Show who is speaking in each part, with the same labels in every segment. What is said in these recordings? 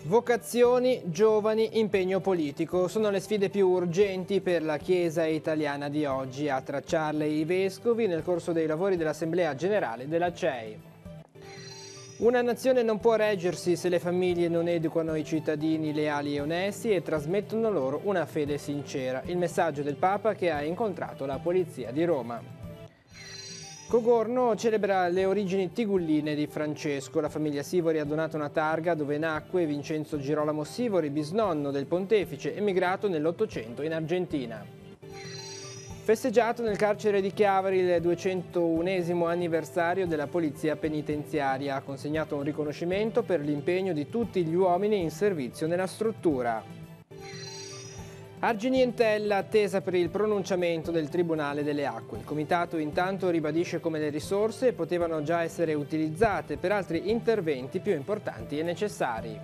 Speaker 1: Vocazioni, giovani, impegno politico sono le sfide più urgenti per la Chiesa italiana di oggi. A tracciarle i vescovi nel corso dei lavori dell'Assemblea Generale della CEI. Una nazione non può reggersi se le famiglie non educano i cittadini leali e onesti e trasmettono loro una fede sincera. Il messaggio del Papa che ha incontrato la Polizia di Roma. Cogorno celebra le origini tigulline di Francesco. La famiglia Sivori ha donato una targa dove nacque Vincenzo Girolamo Sivori, bisnonno del pontefice, emigrato nell'Ottocento in Argentina. Festeggiato nel carcere di Chiavari il 201esimo anniversario della Polizia Penitenziaria. Ha consegnato un riconoscimento per l'impegno di tutti gli uomini in servizio nella struttura. Arginientella attesa per il pronunciamento del Tribunale delle Acque. Il Comitato intanto ribadisce come le risorse potevano già essere utilizzate per altri interventi più importanti e necessari.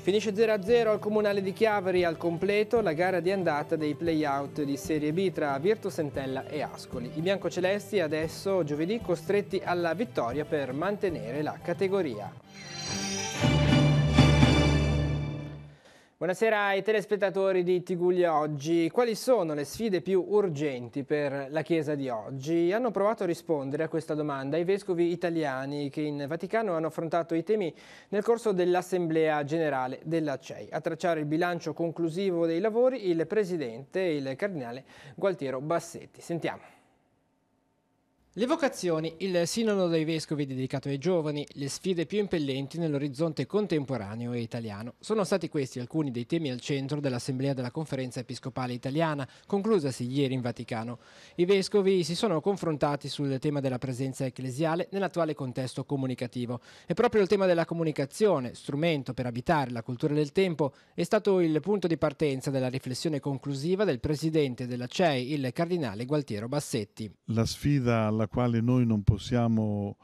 Speaker 1: Finisce 0-0 al Comunale di Chiavari al completo la gara di andata dei play-out di Serie B tra Virtus Entella e Ascoli. I biancocelesti adesso giovedì costretti alla vittoria per mantenere la categoria. Buonasera ai telespettatori di Tiguglia Oggi. Quali sono le sfide più urgenti per la Chiesa di oggi? Hanno provato a rispondere a questa domanda i vescovi italiani che in Vaticano hanno affrontato i temi nel corso dell'Assemblea Generale della CEI. A tracciare il bilancio conclusivo dei lavori il presidente, il cardinale Gualtiero Bassetti. Sentiamo. Le vocazioni, il sinodo dei vescovi dedicato ai giovani, le sfide più impellenti nell'orizzonte contemporaneo e italiano. Sono stati questi alcuni dei temi al centro dell'Assemblea della Conferenza Episcopale Italiana, conclusasi ieri in Vaticano. I vescovi si sono confrontati sul tema della presenza ecclesiale nell'attuale contesto comunicativo. E proprio il tema della comunicazione, strumento per abitare la cultura del tempo, è stato il punto di partenza della riflessione conclusiva del presidente della CEI, il cardinale Gualtiero Bassetti.
Speaker 2: La sfida alla quale noi non possiamo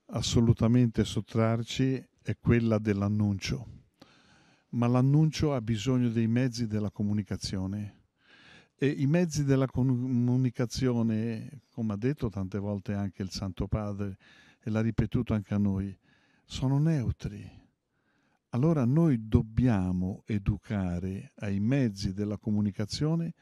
Speaker 2: assolutamente sottrarci è quella dell'annuncio, ma l'annuncio ha bisogno dei mezzi della comunicazione e i mezzi della comunicazione, come ha detto tante volte anche il Santo Padre e l'ha ripetuto anche a noi, sono neutri. Allora noi dobbiamo educare ai mezzi della comunicazione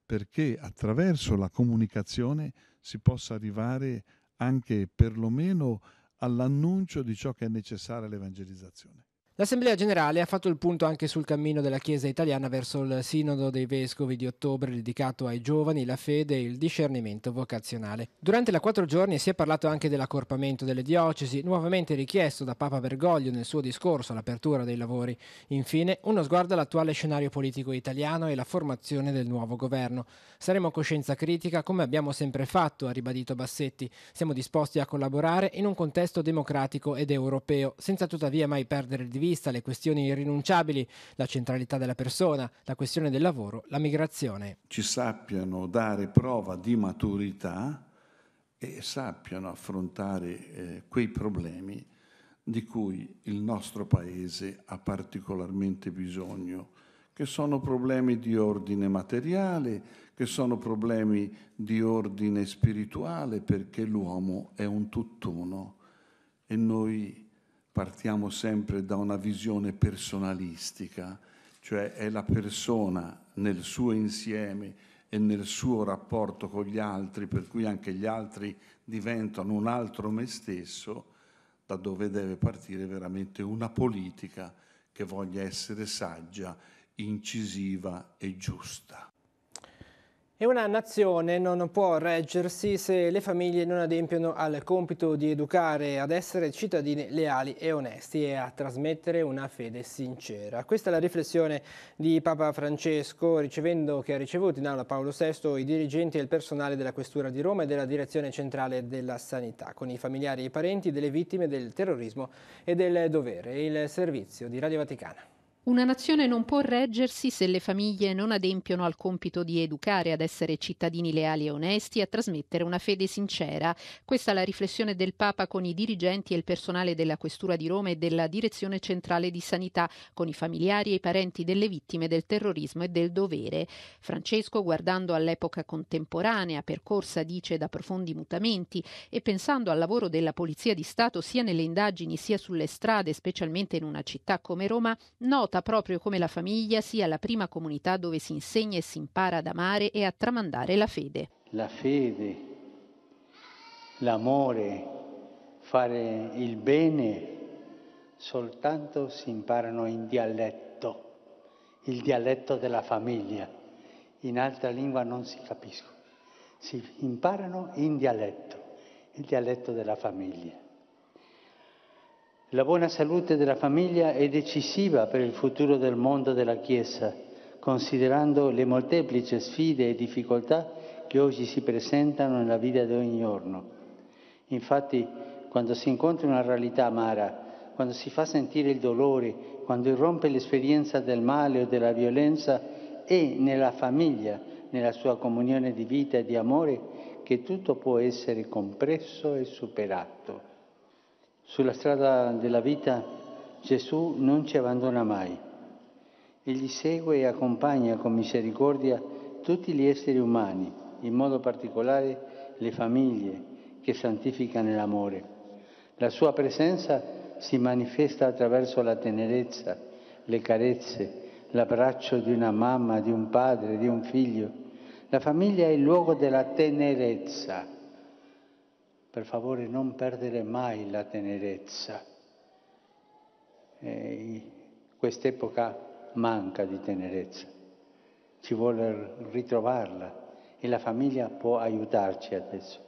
Speaker 2: perché attraverso la comunicazione si possa arrivare anche perlomeno all'annuncio di ciò che è necessario all'evangelizzazione.
Speaker 1: L'Assemblea Generale ha fatto il punto anche sul cammino della Chiesa italiana verso il Sinodo dei Vescovi di ottobre dedicato ai giovani, la fede e il discernimento vocazionale. Durante la 4 giorni si è parlato anche dell'accorpamento delle diocesi, nuovamente richiesto da Papa Bergoglio nel suo discorso all'apertura dei lavori. Infine, uno sguardo all'attuale scenario politico italiano e la formazione del nuovo governo. Saremo a coscienza critica come abbiamo sempre fatto, ha ribadito Bassetti. Siamo disposti a collaborare in un contesto democratico ed europeo, senza tuttavia mai perdere di vista le questioni irrinunciabili, la centralità della persona, la questione del lavoro, la migrazione.
Speaker 3: Ci sappiano dare prova di maturità e sappiano affrontare quei problemi di cui il nostro Paese ha particolarmente bisogno, che sono problemi di ordine materiale, che sono problemi di ordine spirituale, perché l'uomo è un tutt'uno e noi partiamo sempre da una visione personalistica, cioè è la persona nel suo insieme e nel suo rapporto con gli altri, per cui anche gli altri diventano un altro me stesso, da dove deve partire veramente una politica che voglia essere saggia, incisiva e giusta.
Speaker 1: E una nazione non può reggersi se le famiglie non adempiono al compito di educare ad essere cittadini leali e onesti e a trasmettere una fede sincera. Questa è la riflessione di Papa Francesco, che ha ricevuto in aula Paolo VI i dirigenti e il personale della Questura di Roma e della Direzione Centrale della Sanità, con i familiari e i parenti delle vittime del terrorismo e del dovere. Il servizio di Radio Vaticana.
Speaker 4: Una nazione non può reggersi se le famiglie non adempiono al compito di educare ad essere cittadini leali e onesti, a trasmettere una fede sincera. Questa è la riflessione del Papa con i dirigenti e il personale della Questura di Roma e della Direzione Centrale di Sanità, con i familiari e i parenti delle vittime del terrorismo e del dovere. Francesco, guardando all'epoca contemporanea, percorsa, dice, da profondi mutamenti, e pensando al lavoro della Polizia di Stato sia nelle indagini sia sulle strade, specialmente in una città come Roma, nota proprio come la famiglia sia la prima comunità dove si insegna e si impara ad amare e a tramandare la fede.
Speaker 5: La fede, l'amore, fare il bene, soltanto si imparano in dialetto, il dialetto della famiglia. In altra lingua non si capiscono. Si imparano in dialetto, il dialetto della famiglia. La buona salute della famiglia è decisiva per il futuro del mondo della Chiesa, considerando le molteplici sfide e difficoltà che oggi si presentano nella vita di ogni giorno. Infatti, quando si incontra una realtà amara, quando si fa sentire il dolore, quando irrompe l'esperienza del male o della violenza, è nella famiglia, nella sua comunione di vita e di amore, che tutto può essere compresso e superato. Sulla strada della vita Gesù non ci abbandona mai. Egli segue e accompagna con misericordia tutti gli esseri umani, in modo particolare le famiglie che santifica nell'amore. La sua presenza si manifesta attraverso la tenerezza, le carezze, l'abbraccio di una mamma, di un padre, di un figlio. La famiglia è il luogo della tenerezza. Per favore, non perdere mai la tenerezza. Quest'epoca manca di tenerezza, ci vuole ritrovarla e la famiglia può aiutarci adesso.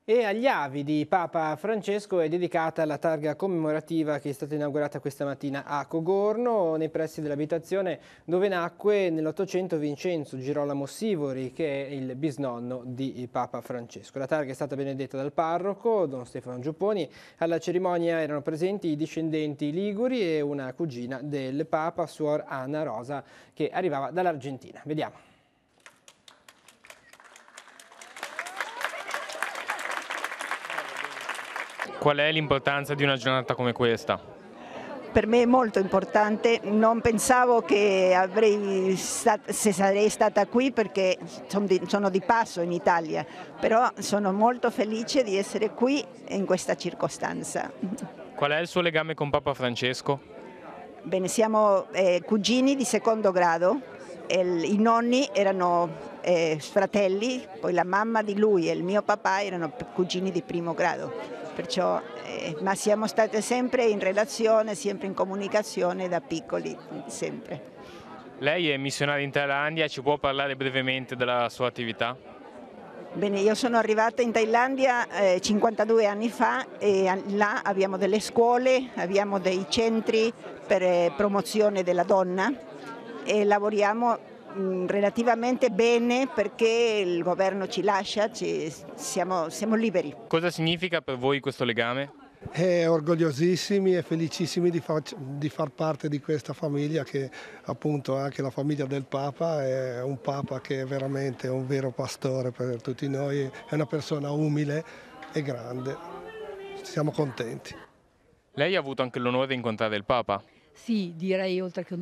Speaker 1: E agli avi di Papa Francesco è dedicata la targa commemorativa che è stata inaugurata questa mattina a Cogorno, nei pressi dell'abitazione dove nacque nell'Ottocento Vincenzo Girolamo Sivori, che è il bisnonno di Papa Francesco. La targa è stata benedetta dal parroco, Don Stefano Giupponi. Alla cerimonia erano presenti i discendenti liguri e una cugina del Papa, Suor Anna Rosa, che arrivava dall'Argentina. Vediamo.
Speaker 6: Qual è l'importanza di una giornata come questa?
Speaker 7: Per me è molto importante, non pensavo che se sarei stata qui perché sono di passo in Italia, però sono molto felice di essere qui in questa circostanza.
Speaker 6: Qual è il suo legame con Papa Francesco?
Speaker 7: Bene, siamo cugini di secondo grado, i nonni erano fratelli, poi la mamma di lui e il mio papà erano cugini di primo grado. Perciò, ma siamo state sempre in relazione, sempre in comunicazione da piccoli, sempre.
Speaker 6: Lei è missionaria in Thailandia, ci può parlare brevemente della sua attività?
Speaker 7: Bene, io sono arrivata in Thailandia 52 anni fa e là abbiamo delle scuole, abbiamo dei centri per promozione della donna e lavoriamo relativamente bene perché il governo ci lascia, siamo liberi.
Speaker 6: Cosa significa per voi questo legame?
Speaker 8: Orgogliosissimi e felicissimi di far parte di questa famiglia che appunto è anche la famiglia del Papa, è un Papa che è veramente un vero pastore per tutti noi, è una persona umile e grande, siamo contenti.
Speaker 6: Lei ha avuto anche l'onore di incontrare il Papa?
Speaker 9: Sì, direi oltre che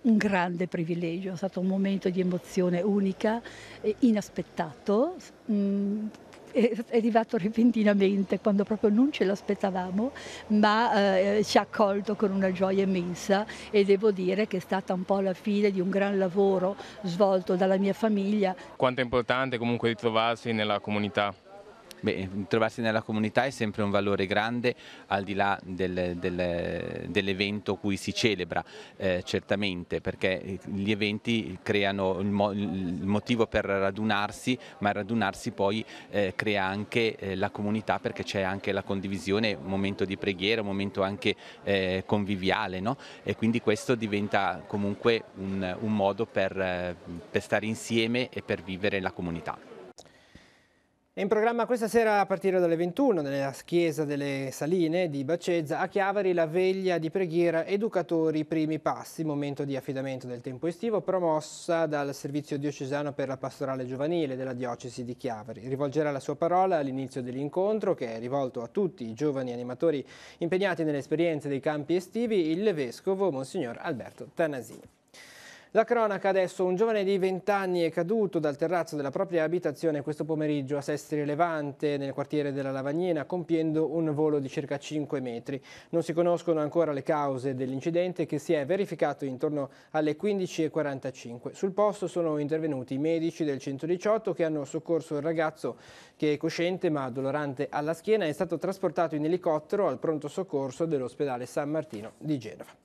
Speaker 9: un grande privilegio, è stato un momento di emozione unica, inaspettato, è arrivato repentinamente quando proprio non ce l'aspettavamo, ma ci ha accolto con una gioia immensa e devo dire che è stata un po' la fine di un gran lavoro svolto dalla mia famiglia.
Speaker 6: Quanto è importante comunque ritrovarsi nella comunità?
Speaker 10: Beh, trovarsi nella comunità è sempre un valore grande, al di là dell'evento cui si celebra, certamente, perché gli eventi creano il motivo per radunarsi, ma radunarsi poi crea anche la comunità, perché c'è anche la condivisione, un momento di preghiera, un momento anche conviviale, no? E quindi questo diventa comunque un modo per stare insieme e per vivere la comunità.
Speaker 1: È in programma questa sera a partire dalle 21 nella chiesa delle Saline di Bacezza a Chiavari la veglia di preghiera Educatori Primi Passi, momento di affidamento del tempo estivo, promossa dal Servizio Diocesano per la Pastorale Giovanile della Diocesi di Chiavari. Rivolgerà la sua parola all'inizio dell'incontro, che è rivolto a tutti i giovani animatori impegnati nelle esperienze dei campi estivi, il Vescovo Monsignor Alberto Tanasini. La cronaca adesso: un giovane di 20 anni è caduto dal terrazzo della propria abitazione questo pomeriggio a Sestri Levante, nel quartiere della Lavagnina, compiendo un volo di circa 5 metri. Non si conoscono ancora le cause dell'incidente, che si è verificato intorno alle 15:45. Sul posto sono intervenuti i medici del 118 che hanno soccorso il ragazzo, che è cosciente ma dolorante alla schiena. È stato trasportato in elicottero al pronto soccorso dell'ospedale San Martino di Genova.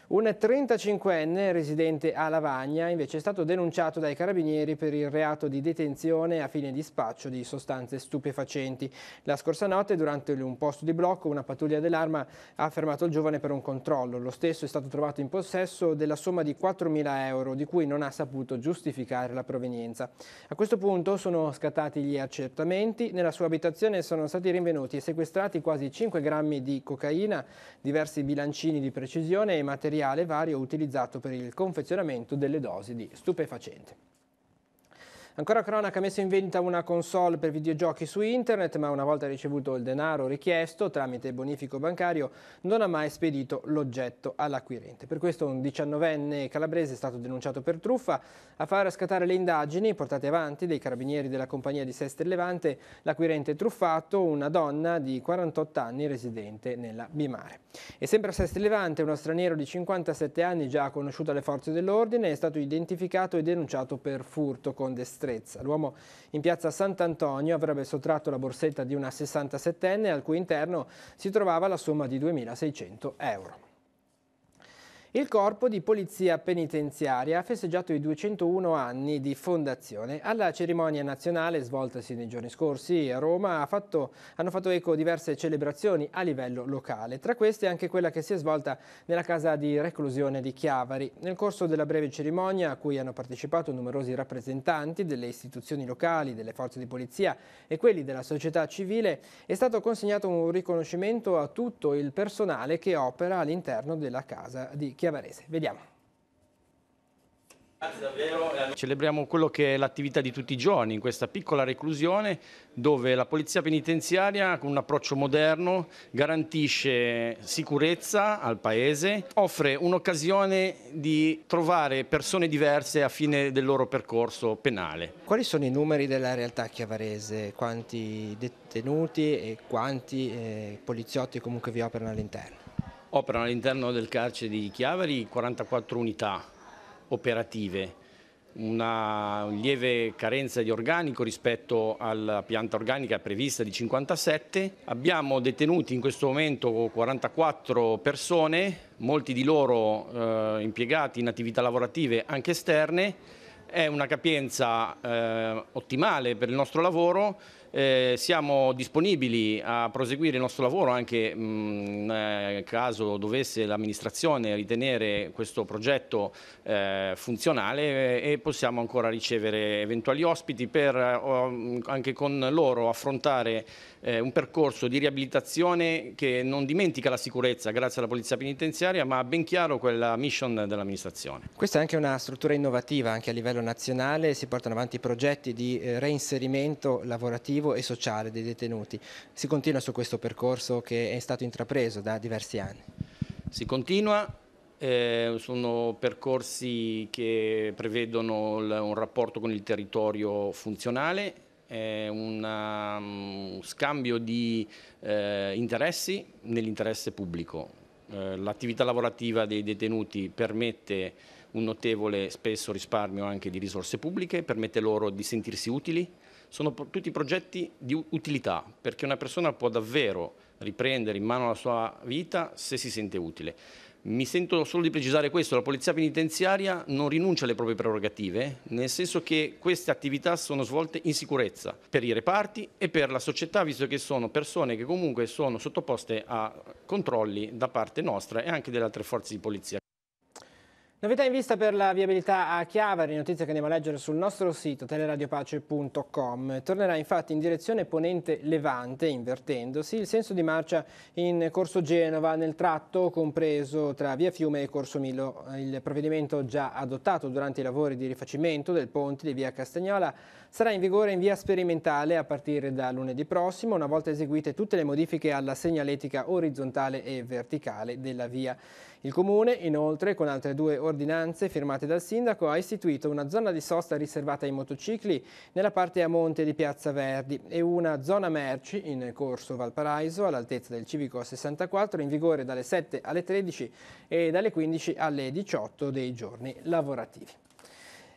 Speaker 1: Un 35enne residente a Lavagna invece è stato denunciato dai carabinieri per il reato di detenzione a fine di spaccio di sostanze stupefacenti. La scorsa notte, durante un posto di blocco, una pattuglia dell'Arma ha fermato il giovane per un controllo. Lo stesso è stato trovato in possesso della somma di 4.000 euro, di cui non ha saputo giustificare la provenienza. A questo punto sono scattati gli accertamenti. Nella sua abitazione sono stati rinvenuti e sequestrati quasi 5 grammi di cocaina, diversi bilancini di precisione e materiale vario utilizzato per il confezionamento delle dosi di stupefacente. Ancora cronaca: messo in vendita una console per videogiochi su internet, ma una volta ricevuto il denaro richiesto tramite bonifico bancario non ha mai spedito l'oggetto all'acquirente. Per questo un 19enne calabrese è stato denunciato per truffa. A far scattare le indagini portate avanti dai carabinieri della compagnia di Sestri Levante, l'acquirente truffato, una donna di 48 anni residente nella Bimare. E sempre a Sestri Levante uno straniero di 57 anni, già conosciuto alle forze dell'ordine, è stato identificato e denunciato per furto con destrezza. L'uomo in piazza Sant'Antonio avrebbe sottratto la borsetta di una 67enne, al cui interno si trovava la somma di 2.600 euro. Il Corpo di Polizia Penitenziaria ha festeggiato i 201 anni di fondazione. Alla cerimonia nazionale, svoltasi nei giorni scorsi a Roma, hanno fatto eco diverse celebrazioni a livello locale. Tra queste anche quella che si è svolta nella casa di reclusione di Chiavari. Nel corso della breve cerimonia, a cui hanno partecipato numerosi rappresentanti delle istituzioni locali, delle forze di polizia e quelli della società civile, è stato consegnato un riconoscimento a tutto il personale che opera all'interno della casa di Chiavarese. Vediamo.
Speaker 11: Celebriamo quello che è l'attività di tutti i giorni in questa piccola reclusione, dove la polizia penitenziaria, con un approccio moderno, garantisce sicurezza al paese, offre un'occasione di trovare persone diverse a fine del loro percorso penale.
Speaker 1: Quali sono i numeri della realtà chiavarese? Quanti detenuti e quanti poliziotti comunque vi operano all'interno?
Speaker 11: Operano all'interno del carcere di Chiavari 44 unità operative, una lieve carenza di organico rispetto alla pianta organica prevista di 57. Abbiamo detenuti in questo momento 44 persone, molti di loro impiegati in attività lavorative anche esterne. È una capienza ottimale per il nostro lavoro. Siamo disponibili a proseguire il nostro lavoro anche nel caso dovesse l'amministrazione ritenere questo progetto funzionale, e possiamo ancora ricevere eventuali ospiti per anche con loro affrontare un percorso di riabilitazione che non dimentica la sicurezza grazie alla polizia penitenziaria, ma ha ben chiaro quella mission dell'amministrazione.
Speaker 1: Questa è anche una struttura innovativa anche a livello nazionale, si portano avanti progetti di reinserimento lavorativo e sociale dei detenuti. Si continua su questo percorso che è stato intrapreso da diversi anni? Si continua,
Speaker 11: sono percorsi che prevedono un rapporto con il territorio funzionale, un scambio di interessi nell'interesse pubblico. L'attività lavorativa dei detenuti permette un notevole spesso risparmio anche di risorse pubbliche, permette loro di sentirsi utili. Sono tutti progetti di utilità, perché una persona può davvero riprendere in mano la sua vita se si sente utile. Mi sento solo di precisare questo: la polizia penitenziaria non rinuncia alle proprie prerogative, nel senso che queste attività sono svolte in sicurezza per i reparti e per la società, visto che sono persone che comunque sono sottoposte a controlli da parte nostra e anche delle altre forze di polizia.
Speaker 1: Novità in vista per la viabilità a Chiavari, notizie che andiamo a leggere sul nostro sito teleradiopace.com. Tornerà infatti in direzione ponente-levante, invertendosi, il senso di marcia in Corso Genova nel tratto compreso tra Via Fiume e Corso Milo. Il provvedimento già adottato durante i lavori di rifacimento del ponte di Via Castagnola sarà in vigore in via sperimentale a partire da lunedì prossimo, una volta eseguite tutte le modifiche alla segnaletica orizzontale e verticale della via. Il Comune, inoltre, con altre 2 ordinanze firmate dal Sindaco, ha istituito una zona di sosta riservata ai motocicli nella parte a monte di Piazza Verdi e una zona merci in Corso Valparaiso all'altezza del Civico 64 in vigore dalle 7 alle 13 e dalle 15 alle 18 dei giorni lavorativi.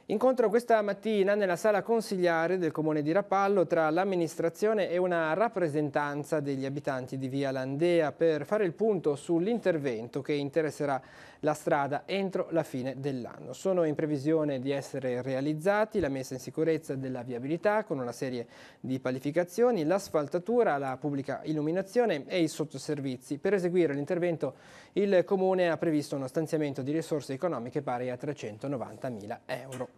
Speaker 1: Incontro questa mattina nella sala consigliare del Comune di Rapallo tra l'amministrazione e una rappresentanza degli abitanti di Via Landea per fare il punto sull'intervento che interesserà la strada entro la fine dell'anno. Sono in previsione di essere realizzati la messa in sicurezza della viabilità con una serie di palificazioni, l'asfaltatura, la pubblica illuminazione e i sottoservizi. Per eseguire l'intervento il Comune ha previsto uno stanziamento di risorse economiche pari a 390.000 euro.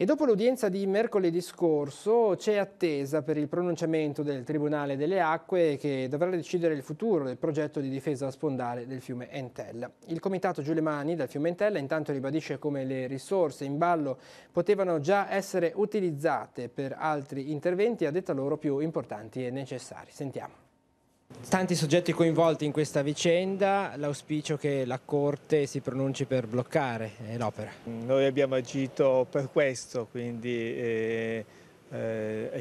Speaker 1: E dopo l'udienza di mercoledì scorso c'è attesa per il pronunciamento del Tribunale delle Acque che dovrà decidere il futuro del progetto di difesa spondale del fiume Entella. Il comitato Giulemani del fiume Entella intanto ribadisce come le risorse in ballo potevano già essere utilizzate per altri interventi a detta loro più importanti e necessari. Sentiamo. Tanti soggetti coinvolti in questa vicenda, l'auspicio che la Corte si pronunci per bloccare l'opera.
Speaker 12: Noi abbiamo agito per questo, quindi è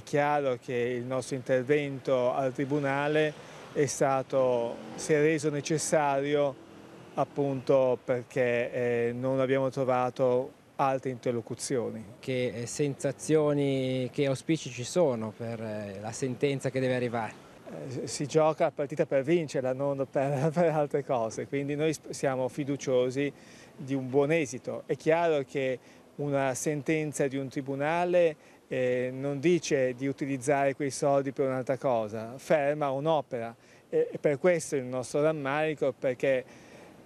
Speaker 12: chiaro che il nostro intervento al Tribunale si è reso necessario appunto perché non abbiamo trovato altre interlocuzioni.
Speaker 1: Che sensazioni, che auspici ci sono per la sentenza che deve arrivare?
Speaker 12: Si gioca la partita per vincerla, non per altre cose, quindi noi siamo fiduciosi di un buon esito. È chiaro che una sentenza di un tribunale non dice di utilizzare quei soldi per un'altra cosa, ferma un'opera e per questo il nostro rammarico, perché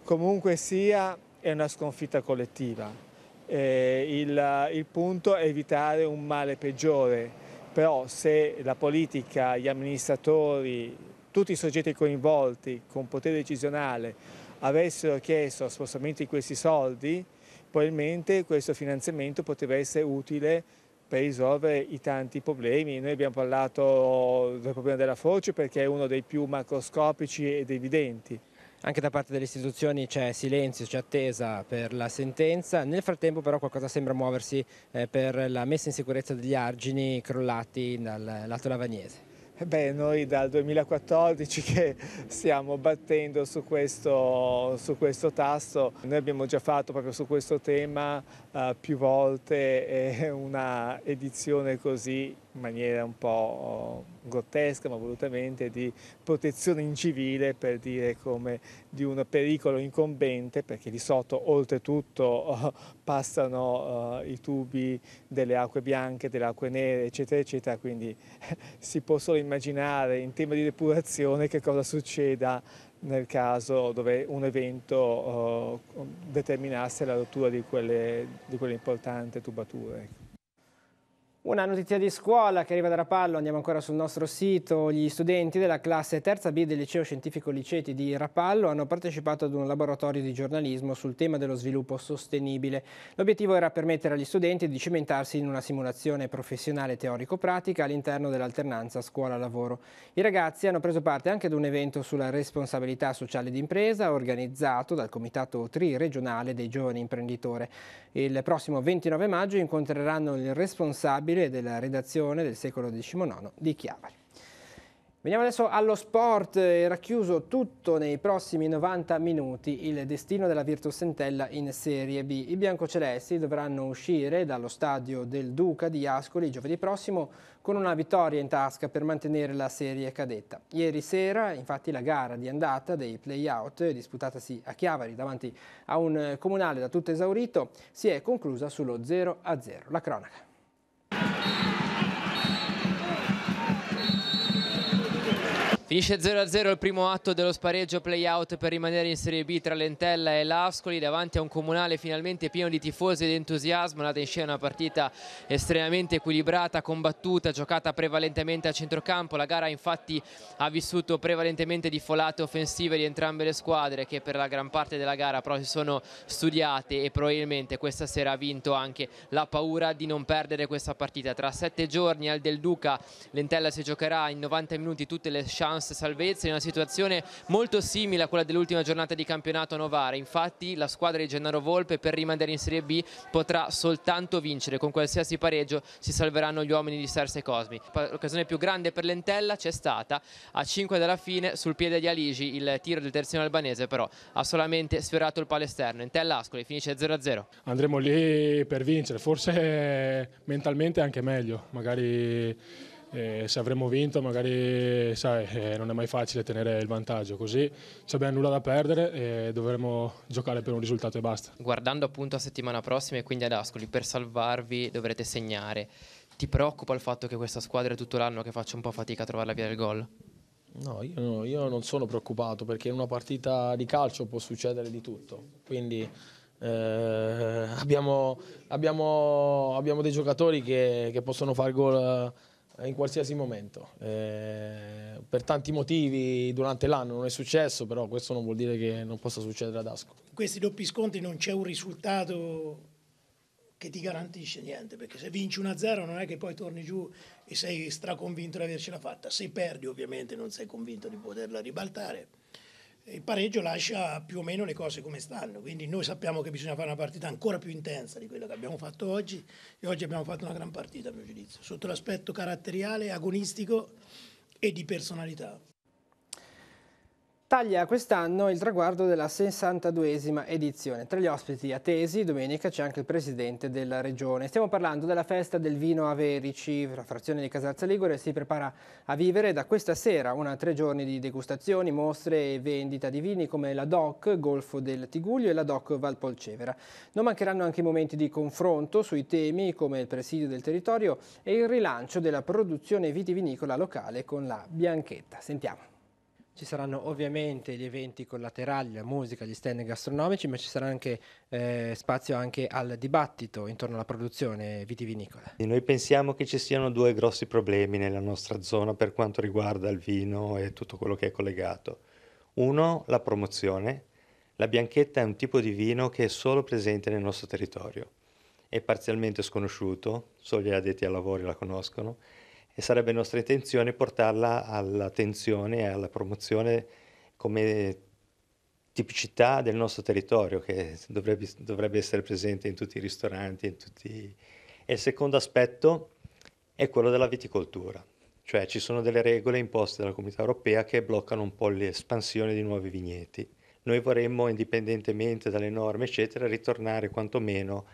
Speaker 12: comunque sia è una sconfitta collettiva. Il punto è evitare un male peggiore. Però se la politica, gli amministratori, tutti i soggetti coinvolti con potere decisionale avessero chiesto lo spostamento di questi soldi, probabilmente questo finanziamento poteva essere utile per risolvere i tanti problemi. Noi abbiamo parlato del problema della foce perché è uno dei più macroscopici ed evidenti.
Speaker 1: Anche da parte delle istituzioni c'è silenzio, c'è attesa per la sentenza. Nel frattempo però qualcosa sembra muoversi per la messa in sicurezza degli argini crollati dal lato lavagnese.
Speaker 12: Noi dal 2014 che stiamo battendo su questo tasto, noi abbiamo già fatto proprio su questo tema più volte una edizione così in maniera un po' grottesca ma volutamente di protezione incivile, per dire come di un pericolo incombente, perché di sotto oltretutto passano i tubi delle acque bianche, delle acque nere eccetera eccetera, quindi si può solo immaginare in tema di depurazione che cosa succeda nel caso dove un evento determinasse la rottura di quelle importanti tubature.
Speaker 1: Una notizia di scuola che arriva da Rapallo, andiamo ancora sul nostro sito. Gli studenti della classe terza B del Liceo Scientifico Liceti di Rapallo hanno partecipato ad un laboratorio di giornalismo sul tema dello sviluppo sostenibile. L'obiettivo era permettere agli studenti di cimentarsi in una simulazione professionale teorico-pratica all'interno dell'alternanza scuola-lavoro. I ragazzi hanno preso parte anche ad un evento sulla responsabilità sociale d'impresa organizzato dal Comitato Triregionale dei Giovani Imprenditori. Il prossimo 29 maggio incontreranno il responsabile della redazione del secolo XIX di Chiavari. Veniamo adesso allo sport. Era chiuso tutto nei prossimi 90 minuti il destino della Virtus Entella in Serie B. I biancocelesti dovranno uscire dallo stadio del Duca di Ascoli giovedì prossimo con una vittoria in tasca per mantenere la serie cadetta. Ieri sera, infatti, la gara di andata dei play-out, disputatasi a Chiavari davanti a un comunale da tutto esaurito, si è conclusa sullo 0-0. La cronaca.
Speaker 13: Finisce 0-0 il primo atto dello spareggio play-out per rimanere in Serie B tra l'Entella e l'Ascoli, davanti a un Comunale finalmente pieno di tifosi ed entusiasmo. È andata in scena una partita estremamente equilibrata, combattuta, giocata prevalentemente a centrocampo. La gara infatti ha vissuto prevalentemente di folate offensive di entrambe le squadre, che per la gran parte della gara però si sono studiate, e probabilmente questa sera ha vinto anche la paura di non perdere questa partita. Tra 7 giorni al Del Duca l'Entella si giocherà in 90 minuti tutte le chance salvezza, in una situazione molto simile a quella dell'ultima giornata di campionato Novara. Infatti la squadra di Gennaro Volpe per rimanere in Serie B potrà soltanto vincere. Con qualsiasi pareggio si salveranno gli uomini di Serse Cosmi. L'occasione più grande per l'Entella c'è stata a 5 dalla fine sul piede di Aligi, il tiro del terzino albanese però ha solamente sfiorato il palo esterno. Entella Ascoli finisce 0-0.
Speaker 14: Andremo lì per vincere, forse mentalmente anche meglio, magari se avremmo vinto magari sai, non è mai facile tenere il vantaggio, così non abbiamo nulla da perdere e dovremo giocare per un risultato e basta.
Speaker 13: Guardando appunto a settimana prossima e quindi ad Ascoli, per salvarvi dovrete segnare. Ti preoccupa il fatto che questa squadra è tutto l'anno che faccia un po' fatica a trovare la via del gol?
Speaker 15: No, io non sono preoccupato, perché in una partita di calcio può succedere di tutto, quindi abbiamo dei giocatori che possono fare gol in qualsiasi momento. Per tanti motivi durante l'anno non è successo, però questo non vuol dire che non possa succedere ad Ascoli.
Speaker 16: In questi doppi scontri non c'è un risultato che ti garantisce niente, perché se vinci 1-0 non è che poi torni giù e sei straconvinto di avercela fatta. Se perdi ovviamente non sei convinto di poterla ribaltare. Il pareggio lascia più o meno le cose come stanno, quindi noi sappiamo che bisogna fare una partita ancora più intensa di quella che abbiamo fatto oggi, e oggi abbiamo fatto una gran partita a mio giudizio, sotto l'aspetto caratteriale, agonistico e di personalità.
Speaker 1: Taglia quest'anno il traguardo della 62esima edizione. Tra gli ospiti attesi domenica c'è anche il presidente della regione. Stiamo parlando della festa del vino a Verici. La frazione di Casalza Ligure si prepara a vivere da questa sera 3 giorni di degustazioni, mostre e vendita di vini come la DOC Golfo del Tigullio e la DOC Valpolcevera. Non mancheranno anche momenti di confronto sui temi come il presidio del territorio e il rilancio della produzione vitivinicola locale con la Bianchetta. Sentiamo. Ci saranno ovviamente gli eventi collaterali, la musica, gli stand gastronomici, ma ci sarà anche spazio anche al dibattito intorno alla produzione vitivinicola.
Speaker 17: Noi pensiamo che ci siano 2 grossi problemi nella nostra zona per quanto riguarda il vino e tutto quello che è collegato. Uno, la promozione. La Bianchetta è un tipo di vino che è solo presente nel nostro territorio. È parzialmente sconosciuto, solo gli addetti ai lavori la conoscono, e sarebbe nostra intenzione portarla all'attenzione e alla promozione come tipicità del nostro territorio, che dovrebbe essere presente in tutti i ristoranti. E il secondo aspetto è quello della viticoltura, cioè ci sono delle regole imposte dalla Comunità Europea che bloccano un po' l'espansione di nuovi vigneti. Noi vorremmo, indipendentemente dalle norme, eccetera, ritornare quantomeno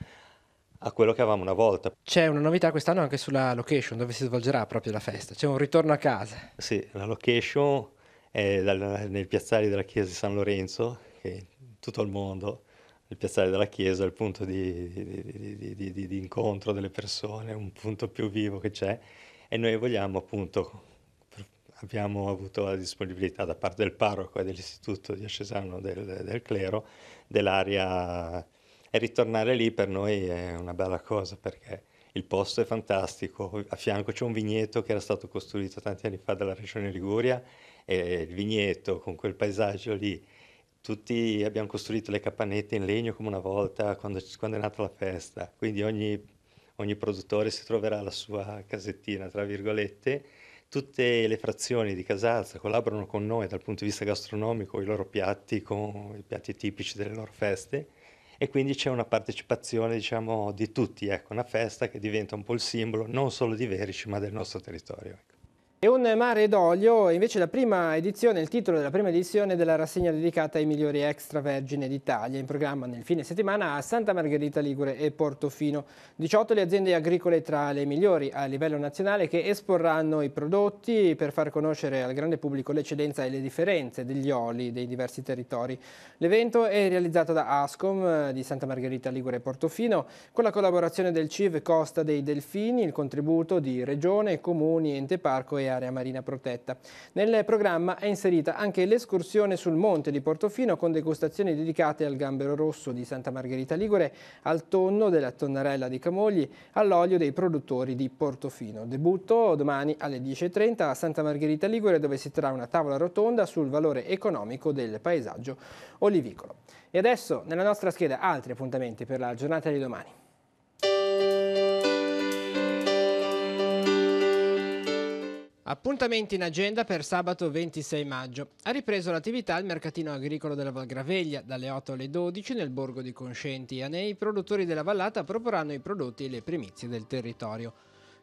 Speaker 17: a quello che avevamo una volta.
Speaker 1: C'è una novità quest'anno anche sulla location dove si svolgerà proprio la festa, c'è un ritorno a casa.
Speaker 17: Sì, la location è nel piazzale della chiesa di San Lorenzo, che in tutto il mondo il piazzale della chiesa è il punto di incontro delle persone, un punto più vivo che c'è, e noi vogliamo appunto, abbiamo avuto la disponibilità da parte del parroco e dell'istituto diocesano del clero dell'area. E ritornare lì per noi è una bella cosa, perché il posto è fantastico, a fianco c'è un vigneto che era stato costruito tanti anni fa dalla Regione Liguria, e il vigneto con quel paesaggio lì, tutti abbiamo costruito le capanette in legno come una volta quando è nata la festa, quindi ogni produttore si troverà la sua casettina, tra virgolette. Tutte le frazioni di Casalza collaborano con noi dal punto di vista gastronomico, i loro piatti con i piatti tipici delle loro feste, e quindi c'è una partecipazione, diciamo, di tutti, ecco, una festa che diventa un po' il simbolo non solo di Verici ma del nostro territorio. Ecco.
Speaker 1: E un mare d'olio, invece la prima edizione, il titolo della prima edizione della rassegna dedicata ai migliori extravergine d'Italia, in programma nel fine settimana a Santa Margherita Ligure e Portofino. 18 le aziende agricole tra le migliori a livello nazionale che esporranno i prodotti per far conoscere al grande pubblico l'eccellenza e le differenze degli oli dei diversi territori. L'evento è realizzato da Ascom di Santa Margherita Ligure e Portofino con la collaborazione del CIV Costa dei Delfini, il contributo di Regione, Comuni, Ente Parco e area marina protetta. Nel programma è inserita anche l'escursione sul monte di Portofino con degustazioni dedicate al gambero rosso di Santa Margherita Ligure, al tonno della tonnarella di Camogli, all'olio dei produttori di Portofino. Debutto domani alle 10:30 a Santa Margherita Ligure, dove si terrà una tavola rotonda sul valore economico del paesaggio olivicolo. E adesso nella nostra scheda altri appuntamenti per la giornata di domani. Appuntamenti in agenda per sabato 26 maggio. Ha ripreso l'attività il mercatino agricolo della Val Graveglia dalle 8 alle 12 nel borgo di Conscenti. A Nei i produttori della vallata proporranno i prodotti e le primizie del territorio.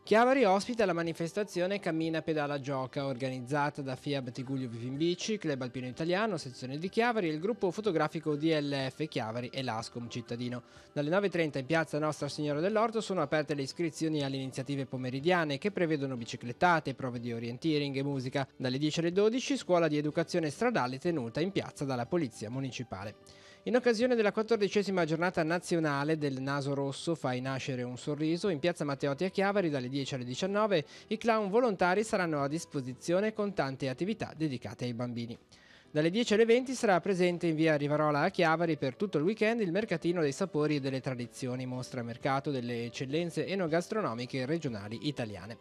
Speaker 1: Chiavari ospita la manifestazione Cammina Pedala Gioca, organizzata da FIAB Tigullio Vivinbici, Club Alpino Italiano, sezione di Chiavari, il gruppo fotografico DLF Chiavari e l'Ascom Cittadino. Dalle 9:30 in piazza Nostra Signora dell'Orto sono aperte le iscrizioni alle iniziative pomeridiane che prevedono biciclettate, prove di orienteering e musica. Dalle 10 alle 12 scuola di educazione stradale tenuta in piazza dalla Polizia Municipale. In occasione della 14ª giornata nazionale del Naso Rosso Fai nascere un sorriso, in piazza Matteotti a Chiavari dalle 10 alle 19 i clown volontari saranno a disposizione con tante attività dedicate ai bambini. Dalle 10 alle 20 sarà presente in via Rivarola a Chiavari per tutto il weekend il mercatino dei sapori e delle tradizioni, mostra mercato delle eccellenze enogastronomiche regionali italiane.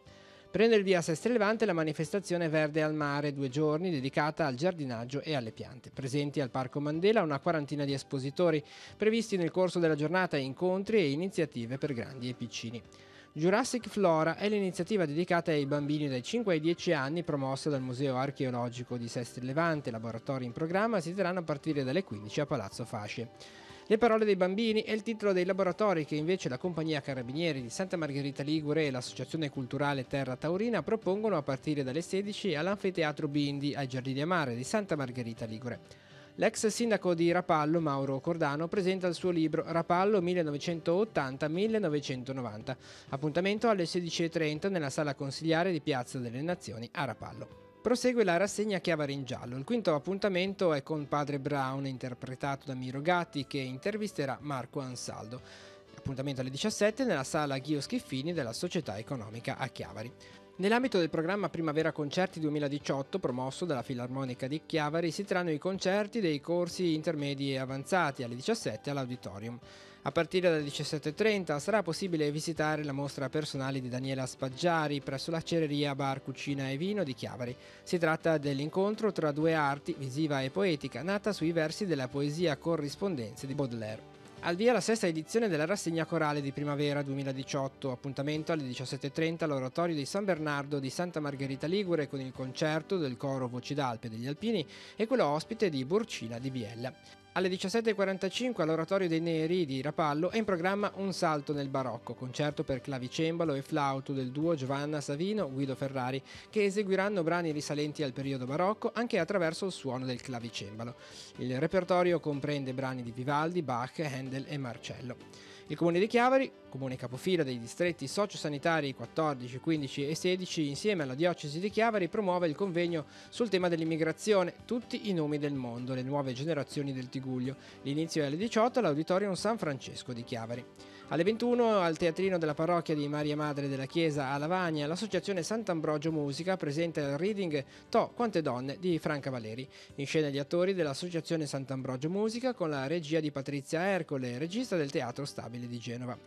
Speaker 1: Prende il via a Sestri Levante la manifestazione Verde al Mare, 2 giorni dedicata al giardinaggio e alle piante. Presenti al Parco Mandela una quarantina di espositori, previsti nel corso della giornata incontri e iniziative per grandi e piccini. Jurassic Flora è l'iniziativa dedicata ai bambini dai 5 ai 10 anni promossa dal Museo Archeologico di Sestri Levante. Laboratori in programma si terranno a partire dalle 15 a Palazzo Fasce. Le parole dei bambini è il titolo dei laboratori che invece la Compagnia Carabinieri di Santa Margherita Ligure e l'Associazione Culturale Terra Taurina propongono a partire dalle 16 all'Anfiteatro Bindi ai Giardini a Mare di Santa Margherita Ligure. L'ex sindaco di Rapallo, Mauro Cordano, presenta il suo libro Rapallo 1980-1990. Appuntamento alle 16:30 nella sala consigliare di Piazza delle Nazioni a Rapallo. Prosegue la rassegna Chiavari in giallo. Il quinto appuntamento è con Padre Brown, interpretato da Miro Gatti, che intervisterà Marco Ansaldo. Appuntamento alle 17 nella sala Ghio Schiffini della Società Economica a Chiavari. Nell'ambito del programma Primavera Concerti 2018, promosso dalla Filarmonica di Chiavari, si terranno i concerti dei corsi intermedi e avanzati alle 17 all'Auditorium. A partire dalle 17:30 sarà possibile visitare la mostra personale di Daniela Spaggiari presso la Cereria Bar Cucina e Vino di Chiavari. Si tratta dell'incontro tra due arti, visiva e poetica, nata sui versi della poesia Corrispondenze di Baudelaire. Al via la 6ª edizione della rassegna corale di primavera 2018, appuntamento alle 17:30 all'oratorio di San Bernardo di Santa Margherita Ligure con il concerto del coro Voci d'Alpe degli Alpini e quello ospite di Burcina di Biella. Alle 17:45 all'oratorio dei Neri di Rapallo è in programma Un salto nel barocco, concerto per clavicembalo e flauto del duo Giovanna Savino-Guido Ferrari, che eseguiranno brani risalenti al periodo barocco anche attraverso il suono del clavicembalo. Il repertorio comprende brani di Vivaldi, Bach, Handel e Marcello. Il Comune di Chiavari, comune capofila dei distretti sociosanitari 14, 15 e 16, insieme alla Diocesi di Chiavari, promuove il convegno sul tema dell'immigrazione, tutti i nomi del mondo, le nuove generazioni del Tigullio. L'inizio è alle 18 all'Auditorium San Francesco di Chiavari. Alle 21 al teatrino della parrocchia di Maria Madre della Chiesa a Lavagna, l'associazione Sant'Ambrogio Musica presenta il reading To quante donne di Franca Valeri. In scena gli attori dell'associazione Sant'Ambrogio Musica con la regia di Patrizia Ercole, regista del Teatro Stabile di Genova.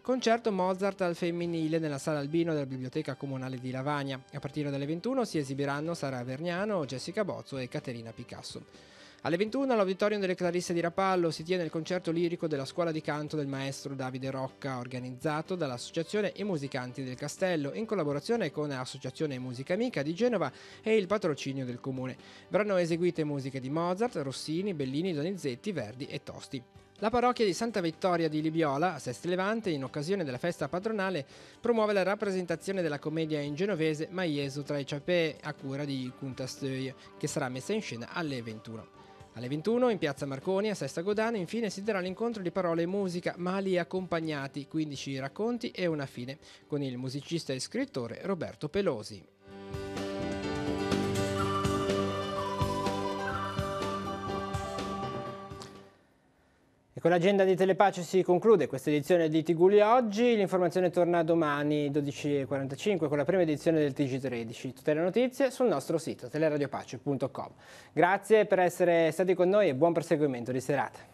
Speaker 1: Concerto Mozart al femminile nella Sala Albino della Biblioteca Comunale di Lavagna. A partire dalle 21 si esibiranno Sara Vergnano, Jessica Bozzo e Caterina Picasso. Alle 21 all'Auditorium delle Clarisse di Rapallo si tiene il concerto lirico della scuola di canto del maestro Davide Rocca, organizzato dall'Associazione I Musicanti del Castello, in collaborazione con l'Associazione Musica Amica di Genova e il patrocinio del comune. Verranno eseguite musiche di Mozart, Rossini, Bellini, Donizetti, Verdi e Tosti. La parrocchia di Santa Vittoria di Libiola, a Sestri Levante, in occasione della festa patronale, promuove la rappresentazione della commedia in genovese Maieso tra i Ciapè a cura di Cuntasteuil, che sarà messa in scena alle 21. Alle 21 in piazza Marconi a Sesta Godano infine si terrà l'incontro di parole e musica Mali accompagnati, 15 racconti e una fine, con il musicista e scrittore Roberto Pelosi. Con l'agenda di Telepace si conclude questa edizione di Tigullio oggi. L'informazione torna domani 12:45 con la prima edizione del TG13. Tutte le notizie sul nostro sito teleradiopace.com. Grazie per essere stati con noi e buon proseguimento di serata.